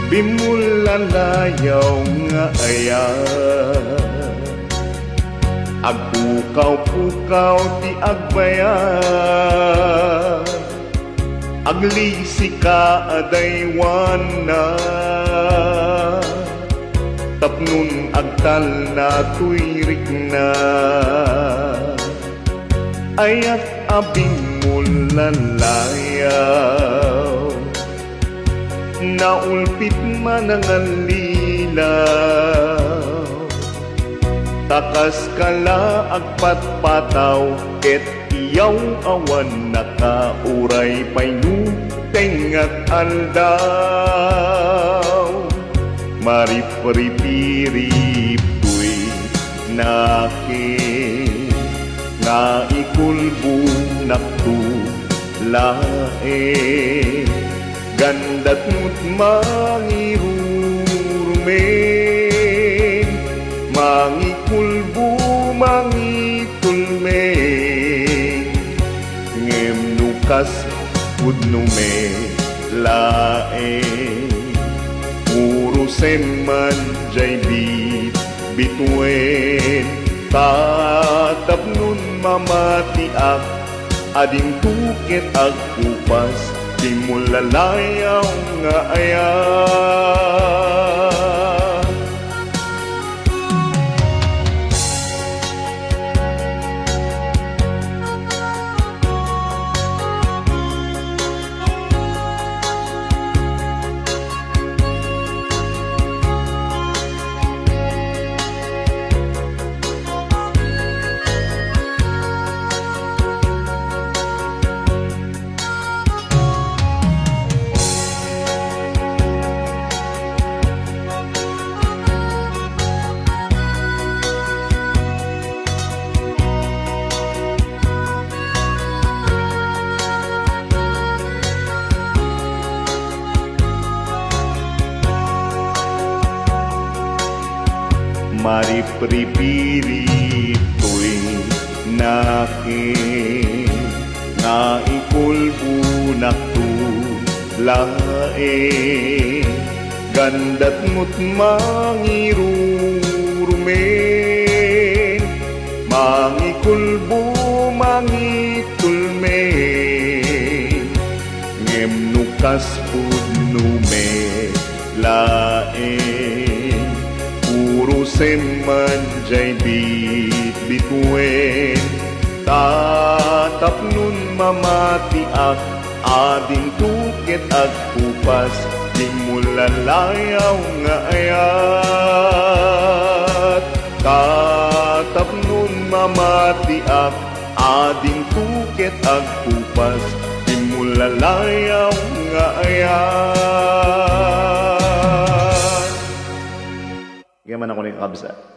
bimulalayaw nga aya. Agpukaw-pukaw ti agbaya, aglisi ka adaywan na. Tapnun agtal na tuyrik na, ayat abing mulalayaw. Naulpit man ang alilaw, takas kala agpatpataw, ket iyaw awan nakauray paynu tengat aldaw. Marip-ripirip tuy nakin, nga ikulbu naktu lae. Gandat mo't mangirurumen, mangikulbu mangitulmen. Ngem nukas pudnume lae, uruseman jay bituen. Tatap nun mamatiak, ading tuket agpupas, di mulalayaw nga aya. Marip-ripiri tuwing nakin, nga ikulbu naktu lae. Gandat mo't mangirurumen, mangikulbu mangitulmen. Ngem nukas pudnume lae, uruseman jay bituen. Tatap nun mamatiak, ading tuket agpupas, di mulalayaw nga ayat. Tatap nun mamatiak, ading tuket agpupas, di mulalayaw nga ayat. Kaya man ako ni kabsa.